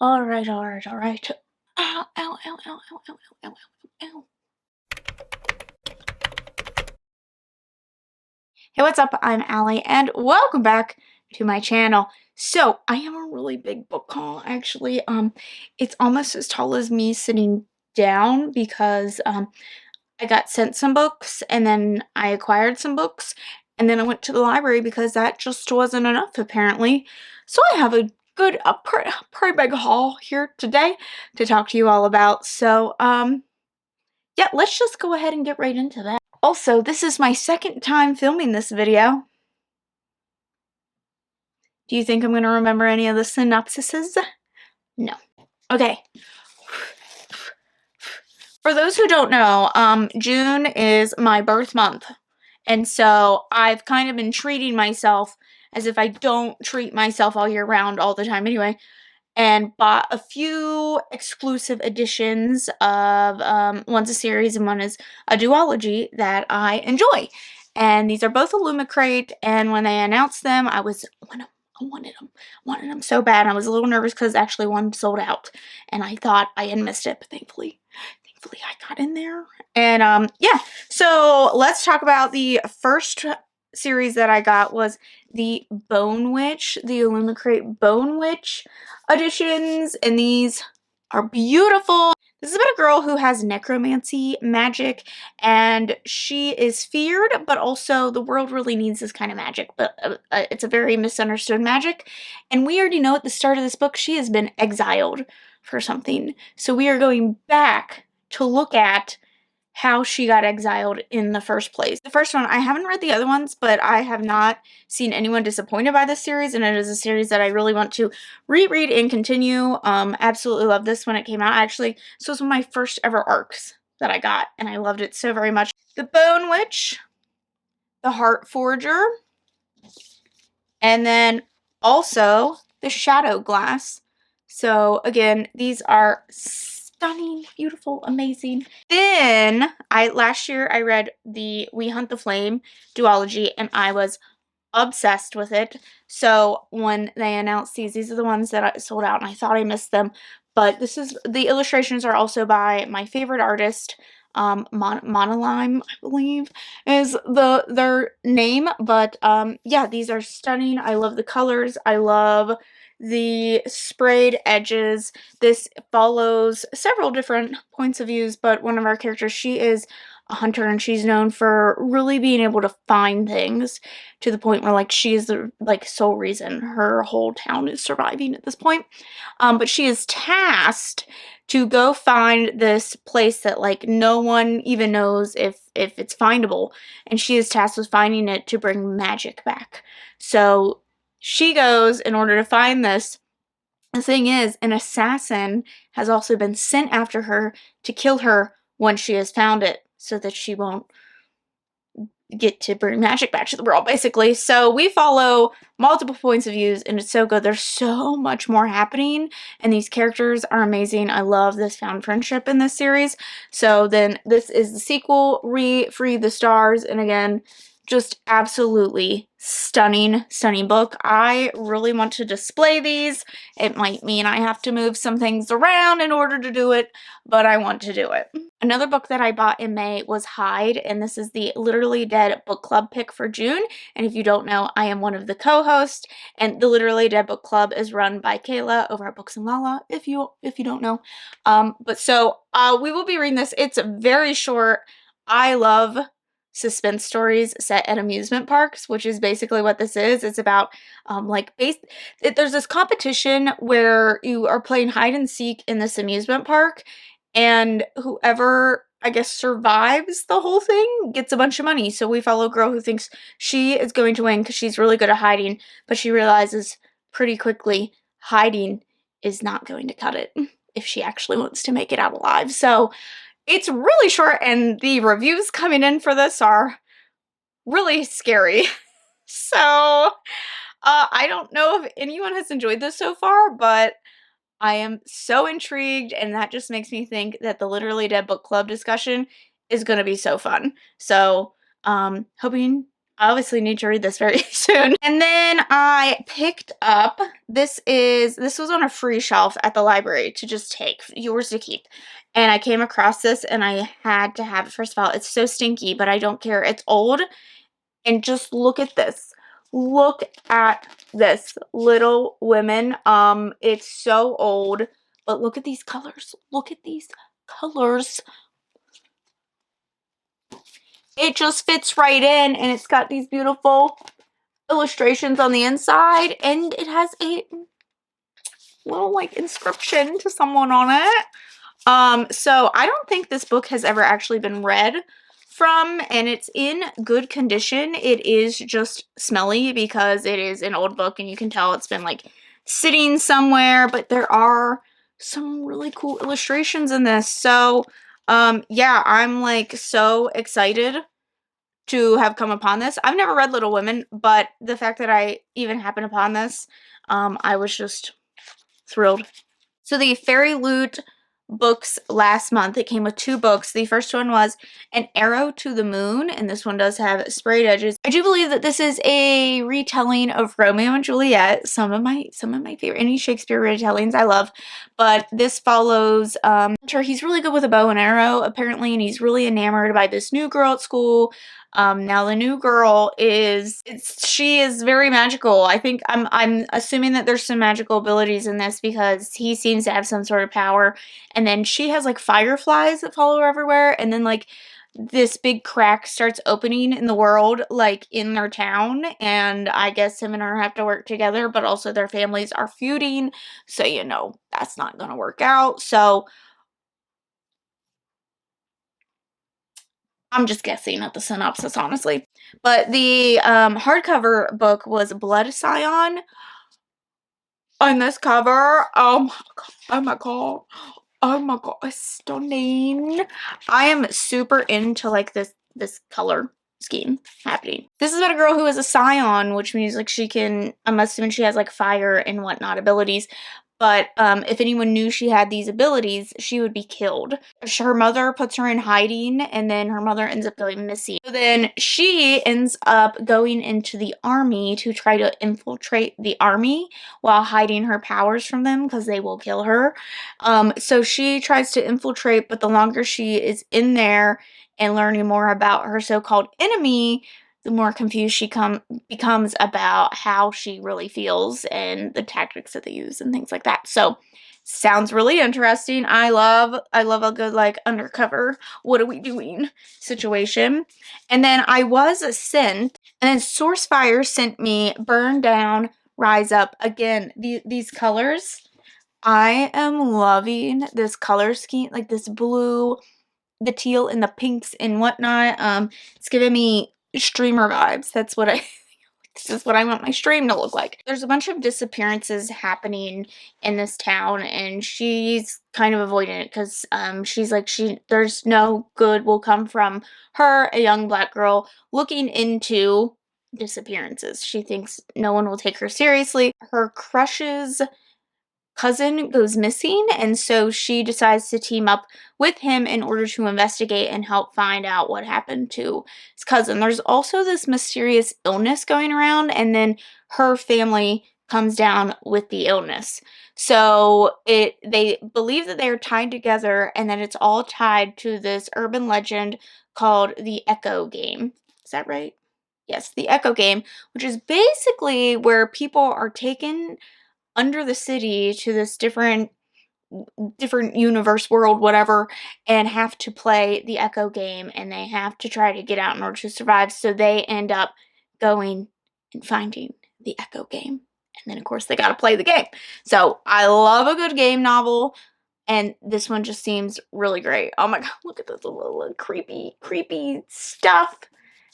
Alright, alright, alright. Ow, ow, ow, ow, ow, ow, ow, ow, ow, ow. Hey, what's up? I'm Allie, and welcome back to my channel. So, I have a really big book haul, actually. It's almost as tall as me sitting down because, I got sent some books, and then I acquired some books, and then I went to the library because that just wasn't enough, apparently. So I have a pretty big haul here today to talk to you all about. So, yeah, let's just go ahead and get right into that. Also, this is my second time filming this video. Do you think I'm going to remember any of the synopsises? No. Okay. For those who don't know, June is my birth month. And so I've kind of been treating myself as if I don't treat myself all year round all the time anyway, and bought a few exclusive editions of, one's a series and one is a duology that I enjoy. And these are both a Lumicrate, and when they announced them, I wanted them so bad. I was a little nervous because actually one sold out, and I thought I had missed it, but thankfully I got in there. And yeah, so let's talk about the first series that I got was the Bonewitch, the Illumicrate Bonewitch editions, and these are beautiful. This is about a girl who has necromancy magic, and she is feared, but also the world really needs this kind of magic, but it's a very misunderstood magic. And we already know at the start of this book she has been exiled for something. So we are going back to look at how she got exiled in the first place. The first one, I haven't read the other ones, but I have not seen anyone disappointed by this series, and it is a series that I really want to reread and continue. Absolutely love this when it came out. Actually, this was one of my first ever arcs that I got, and I loved it so very much. The Bone Witch, the Heart Forger, and then also the Shadow Glass. So again, these are stunning, beautiful, amazing. Then last year I read the We Hunt the Flame duology, and I was obsessed with it. So when they announced these are the ones that I sold out, and I thought I missed them. But the illustrations are also by my favorite artist, Monolime, I believe, is their name. But yeah, these are stunning. I love the colors. I love the sprayed edges. This follows several different points of views, but one of our characters, she is a hunter, and she's known for really being able to find things to the point where, like, she is the, like, sole reason her whole town is surviving at this point. But she is tasked to go find this place that, like, no one even knows if it's findable, and she is tasked with finding it to bring magic back. So she goes in order to find this. The thing is, an assassin has also been sent after her to kill her once she has found it, so that she won't get to bring magic back to the world, basically. So we follow multiple points of views, and it's so good. There's so much more happening, and these characters are amazing. I love this found friendship in this series. So then this is the sequel, Free the Stars, and again, just absolutely stunning book. I really want to display these. It might mean I have to move some things around in order to do it, but I want to do it. Another book that I bought in May was Hide, and this is the Literally Dead book club pick for June. And if you don't know, I am one of the co-hosts, and the Literally Dead book club is run by Kayla over at Books and Lala, if you don't know. But so we will be reading this. It's very short. I love suspense stories set at amusement parks, which is basically what this is. It's about there's this competition where you are playing hide and seek in this amusement park, and whoever, I guess, survives the whole thing gets a bunch of money. So we follow a girl who thinks she is going to win because she's really good at hiding, but she realizes pretty quickly hiding is not going to cut it if she actually wants to make it out alive. So it's really short, and the reviews coming in for this are really scary. So, I don't know if anyone has enjoyed this so far, but I am so intrigued, and that just makes me think that the Literally Dead book club discussion is going to be so fun. So, hoping I obviously need to read this very soon. And then I picked up, this was on a free shelf at the library to just take, yours to keep. And I came across this and I had to have it. First of all, it's so stinky, but I don't care. It's old. And just look at this. Look at this. Little Women. It's so old, but look at these colors. Look at these colors. It just fits right in, and it's got these beautiful illustrations on the inside, and it has a little like inscription to someone on it. So I don't think this book has ever actually been read from, and it's in good condition. It is just smelly because it is an old book and you can tell it's been like sitting somewhere, but there are some really cool illustrations in this. So yeah, I'm like so excited to have come upon this. I've never read Little Women, but the fact that I even happened upon this, I was just thrilled. So the Fairy Loot books last month, it came with 2 books. The first one was An Arrow to the Moon, and this one does have sprayed edges. I do believe that this is a retelling of Romeo and Juliet, some of my favorite, any Shakespeare retellings I love, but this follows he's really good with a bow and arrow apparently, and he's really enamored by this new girl at school. Now the new girl she is very magical. I think I'm assuming that there's some magical abilities in this because he seems to have some sort of power, and then she has like fireflies that follow her everywhere, and then like this big crack starts opening in the world, like in their town, and I guess him and her have to work together, but also their families are feuding, so you know that's not gonna work out. So I'm just guessing at the synopsis, honestly. But the hardcover book was Blood Scion. On this cover, oh my god, oh my god, oh my god, it's stunning. I am super into like this color scheme happening. This is about a girl who is a scion, which means like she can, I'm assuming she has like fire and whatnot abilities. But if anyone knew she had these abilities, she would be killed. Her mother puts her in hiding, and then her mother ends up going missing. So then she ends up going into the army to try to infiltrate the army while hiding her powers from them because they will kill her. So she tries to infiltrate, but the longer she is in there and learning more about her so-called enemy, the more confused she becomes about how she really feels and the tactics that they use and things like that. So, sounds really interesting. I love a good like undercover, what are we doing situation. And then I was sent, and then Sourcefire sent me Burn Down, Rise Up. Again, these colors, I am loving this color scheme, like this blue, the teal and the pinks and whatnot. It's giving me streamer vibes. That's what this is what I want my stream to look like. There's a bunch of disappearances happening in this town, and she's kind of avoiding it because she's like, there's no good will come from her, a young black girl, looking into disappearances. She thinks no one will take her seriously. Her crush's cousin goes missing, and so she decides to team up with him in order to investigate and help find out what happened to his cousin. There's also this mysterious illness going around, and then her family comes down with the illness. So they believe that they are tied together, and that it's all tied to this urban legend called the Echo Game. Is that right? Yes, the Echo Game, which is basically where people are taken under the city to this different universe, world, whatever, and have to play the Echo Game, and they have to try to get out in order to survive. So they end up going and finding the Echo Game, and then of course they got to play the game. So I love a good game novel, and this one just seems really great. Oh my god, look at this little creepy stuff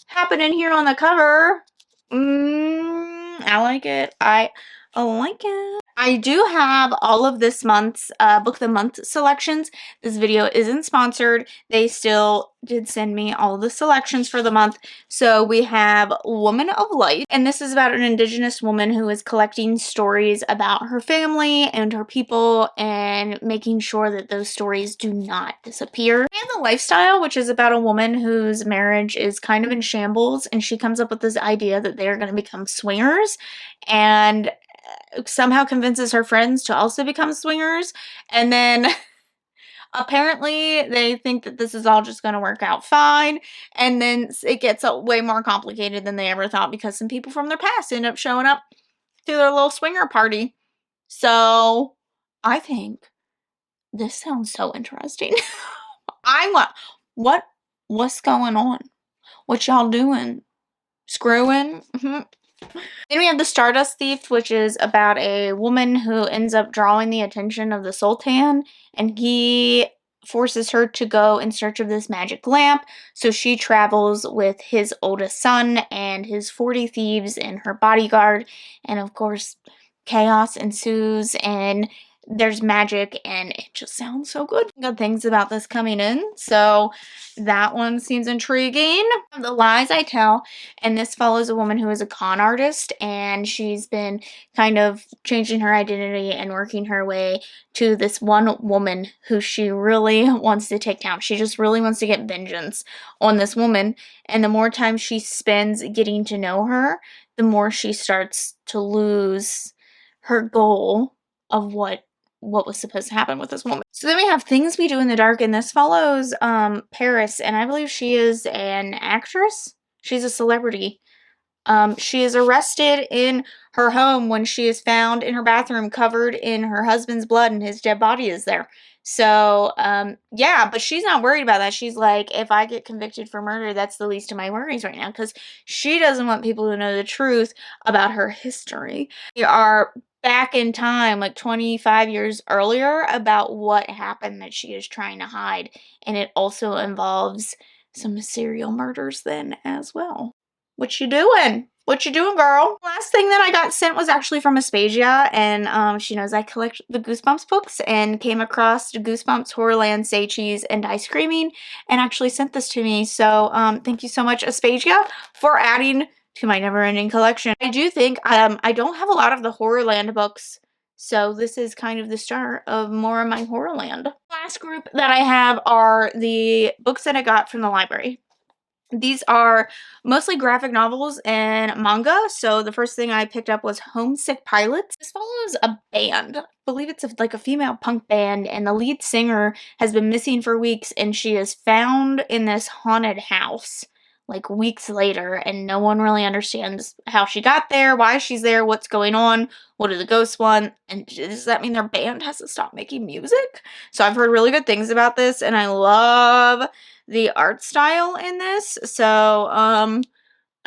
happening here on the cover. I like it. I like it. I do have all of this month's book of the month selections. This video isn't sponsored. They still did send me all of the selections for the month. So we have Woman of Light, and this is about an indigenous woman who is collecting stories about her family and her people and making sure that those stories do not disappear. We have The Lifestyle, which is about a woman whose marriage is kind of in shambles, and she comes up with this idea that they are going to become swingers, and somehow convinces her friends to also become swingers, and then apparently they think that this is all just going to work out fine, and then it gets way more complicated than they ever thought because some people from their past end up showing up to their little swinger party. So I think this sounds so interesting. I want what's going on? What y'all doing? Screwing? Then we have The Stardust Thief, which is about a woman who ends up drawing the attention of the Sultan, and he forces her to go in search of this magic lamp. So she travels with his oldest son and his 40 thieves and her bodyguard, and of course, chaos ensues, and there's magic, and it just sounds so good. Good things about this coming in, so that one seems intriguing. The Lies I Tell, and this follows a woman who is a con artist, and she's been kind of changing her identity and working her way to this one woman who she really wants to take down. She just really wants to get vengeance on this woman, and the more time she spends getting to know her, the more she starts to lose her goal of what was supposed to happen with this woman. So then we have Things We Do in the Dark, and this follows Paris, and I believe she is an actress. She's a celebrity. She is arrested in her home when she is found in her bathroom covered in her husband's blood, and his dead body is there. So, yeah, but she's not worried about that. She's like, if I get convicted for murder, that's the least of my worries right now, because she doesn't want people to know the truth about her history. We are back in time, like 25 years earlier, about what happened that she is trying to hide, and it also involves some serial murders then as well. What you doing? What you doing, girl? Last thing that I got sent was actually from Aspasia, and she knows I collect the Goosebumps books, and came across Goosebumps, Horrorland, Say Cheese, and Die Screaming, and actually sent this to me. So thank you so much, Aspasia, for adding to my never-ending collection. I do think I don't have a lot of the Horrorland books, so this is kind of the start of more of my Horrorland. Last group that I have are the books that I got from the library. These are mostly graphic novels and manga. So the first thing I picked up was Homesick Pilots. This follows a band. I believe it's like a female punk band, and the lead singer has been missing for weeks, and she is found in this haunted house like weeks later, and no one really understands how she got there, why she's there, what's going on, what do the ghosts want, and does that mean their band has to stop making music? So I've heard really good things about this, and I love the art style in this, so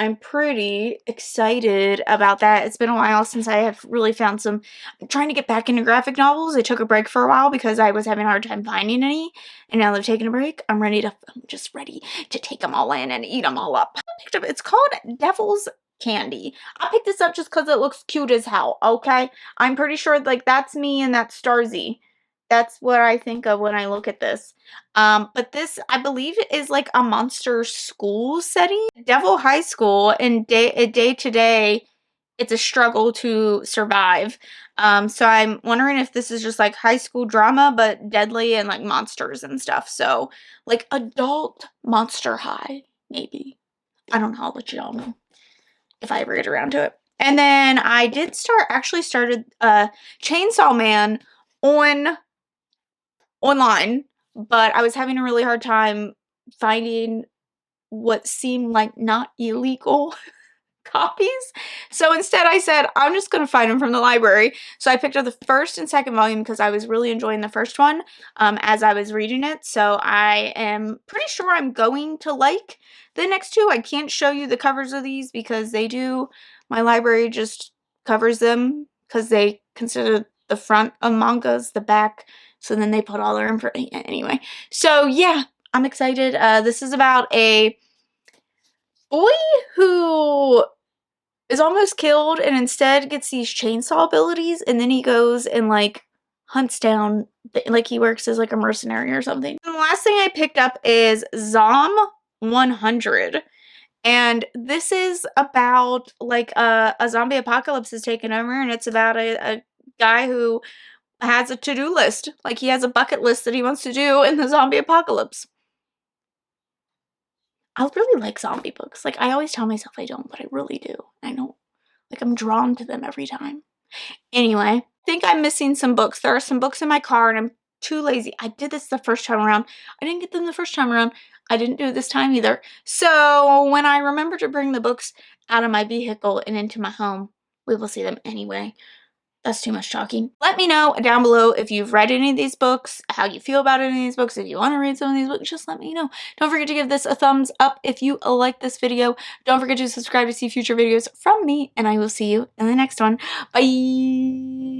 I'm pretty excited about that. It's been a while since I have really found some. I'm trying to get back into graphic novels. I took a break for a while because I was having a hard time finding any, and now that I've taken a break, I'm just ready to take them all in and eat them all up. It's called Devil's Candy. I picked this up just because it looks cute as hell, okay? I'm pretty sure, like, that's me and that's Starzy. That's what I think of when I look at this. But this, I believe, is like a monster school setting. Devil High School, and day to day, it's a struggle to survive. So I'm wondering if this is just like high school drama, but deadly and like monsters and stuff. So like adult Monster High, maybe. I don't know. I'll let you all know if I ever get around to it. And then I did started Chainsaw Man online, but I was having a really hard time finding what seemed like not illegal copies. So instead I said, I'm just going to find them from the library. So I picked up the first and second volume because I was really enjoying the first one as I was reading it. So I am pretty sure I'm going to like the next two. I can't show you the covers of these because my library just covers them because they consider the front of mangas the back. So then they put all their information. Anyway, so yeah, I'm excited. This is about a boy who is almost killed and instead gets these chainsaw abilities, and then he goes and like hunts down, like he works as like a mercenary or something. And the last thing I picked up is Zom 100. And this is about like a zombie apocalypse is taken over, and it's about a guy who has a to-do list. Like he has a bucket list that he wants to do in the zombie apocalypse. I really like zombie books. Like I always tell myself I don't, but I really do. I know, like I'm drawn to them every time. Anyway, I think I'm missing some books. There are some books in my car and I'm too lazy. I did this the first time around. I didn't get them the first time around. I didn't do it this time either. So when I remember to bring the books out of my vehicle and into my home, we will see them anyway. That's too much talking. Let me know down below if you've read any of these books, how you feel about any of these books. If you want to read some of these books, just let me know. Don't forget to give this a thumbs up if you like this video. Don't forget to subscribe to see future videos from me, and I will see you in the next one. Bye!